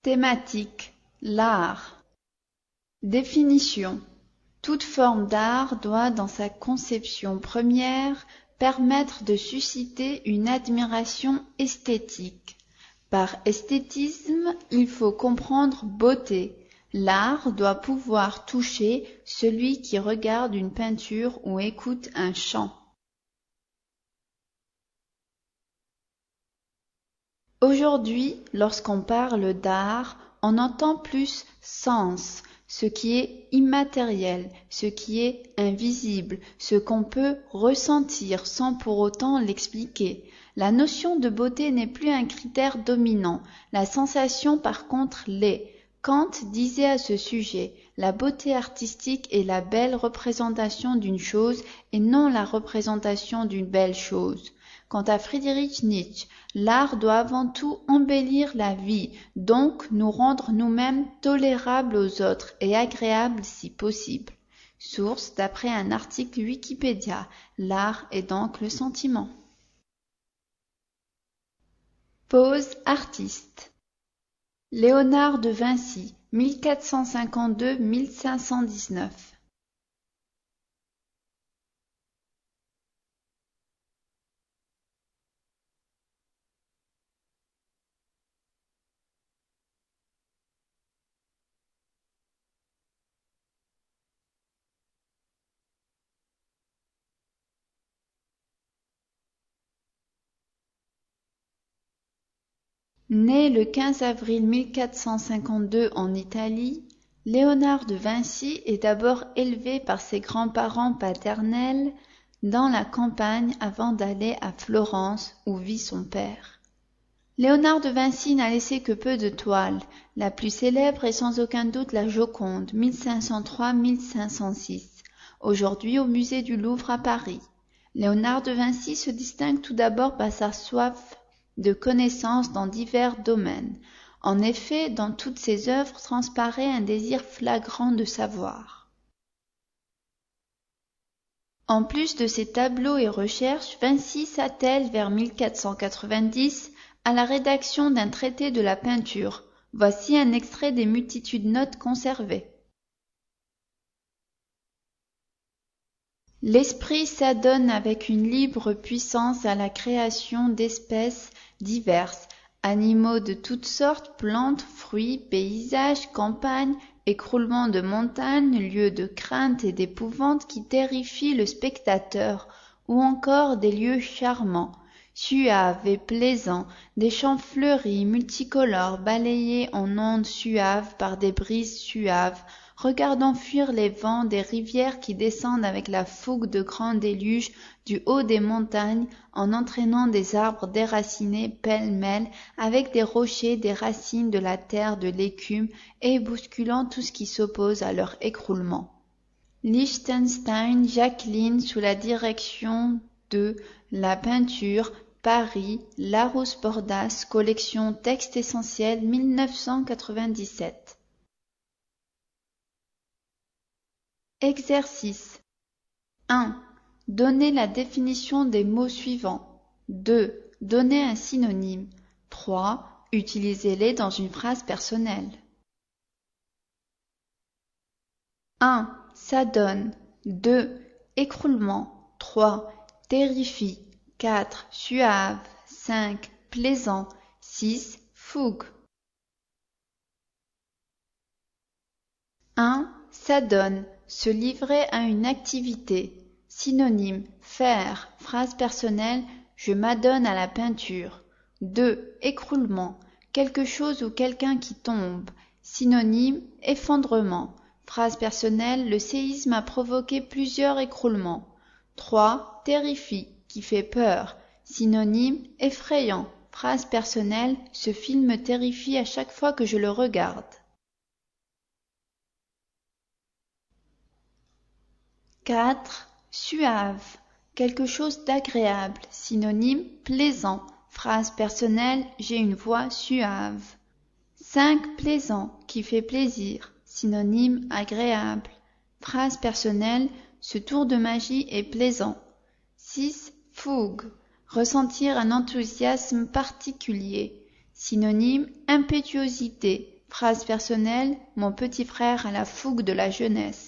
Thématique, l'art. Définition. Toute forme d'art doit, dans sa conception première, permettre de susciter une admiration esthétique. Par esthétisme, il faut comprendre beauté. L'art doit pouvoir toucher celui qui regarde une peinture ou écoute un chant. Aujourd'hui, lorsqu'on parle d'art, on entend plus sens, ce qui est immatériel, ce qui est invisible, ce qu'on peut ressentir sans pour autant l'expliquer. La notion de beauté n'est plus un critère dominant, la sensation par contre l'est. Kant disait à ce sujet, la beauté artistique est la belle représentation d'une chose et non la représentation d'une belle chose. Quant à Friedrich Nietzsche, l'art doit avant tout embellir la vie, donc nous rendre nous-mêmes tolérables aux autres et agréables si possible. Source d'après un article Wikipédia. L'art est donc le sentiment. Pose artiste. Léonard de Vinci, 1452-1519. Né le 15 avril 1452 en Italie, Léonard de Vinci est d'abord élevé par ses grands-parents paternels dans la campagne avant d'aller à Florence où vit son père. Léonard de Vinci n'a laissé que peu de toiles. La plus célèbre est sans aucun doute la Joconde, 1503-1506, aujourd'hui au musée du Louvre à Paris. Léonard de Vinci se distingue tout d'abord par sa soif de connaissances dans divers domaines. En effet, dans toutes ses œuvres transparaît un désir flagrant de savoir. En plus de ses tableaux et recherches, Vinci s'attelle vers 1490 à la rédaction d'un traité de la peinture. Voici un extrait des multitudes notes conservées. L'esprit s'adonne avec une libre puissance à la création d'espèces diverses, animaux de toutes sortes, plantes, fruits, paysages, campagnes, écroulements de montagnes, lieux de crainte et d'épouvante qui terrifient le spectateur, ou encore des lieux charmants, suaves et plaisants, des champs fleuris, multicolores, balayés en ondes suaves par des brises suaves, regardant fuir les vents des rivières qui descendent avec la fougue de grands déluges du haut des montagnes en entraînant des arbres déracinés pêle-mêle avec des rochers, des racines, de la terre, de l'écume et bousculant tout ce qui s'oppose à leur écroulement. Liechtenstein, Jacqueline, sous la direction de La Peinture, Paris, Larousse-Bordas, collection Texte essentiel, 1997. Exercice 1. Donnez la définition des mots suivants. 2. Donnez un synonyme. 3. Utilisez-les dans une phrase personnelle. 1. S'adonne. 2. Écroulement. 3. Terrifie. 4. Suave. 5. Plaisant. 6. Fougue. 1. S'adonne. Se livrer à une activité. Synonyme, faire, phrase personnelle, je m'adonne à la peinture. 2. Écroulement, quelque chose ou quelqu'un qui tombe. Synonyme, effondrement, phrase personnelle, le séisme a provoqué plusieurs écroulements. 3. Terrifie, qui fait peur. Synonyme, effrayant, phrase personnelle, ce film me terrifie à chaque fois que je le regarde. 4. Suave, quelque chose d'agréable. Synonyme, plaisant. Phrase personnelle, j'ai une voix suave. 5. Plaisant, qui fait plaisir. Synonyme, agréable. Phrase personnelle, ce tour de magie est plaisant. 6. Fougue, ressentir un enthousiasme particulier. Synonyme, impétuosité. Phrase personnelle, mon petit frère a la fougue de la jeunesse.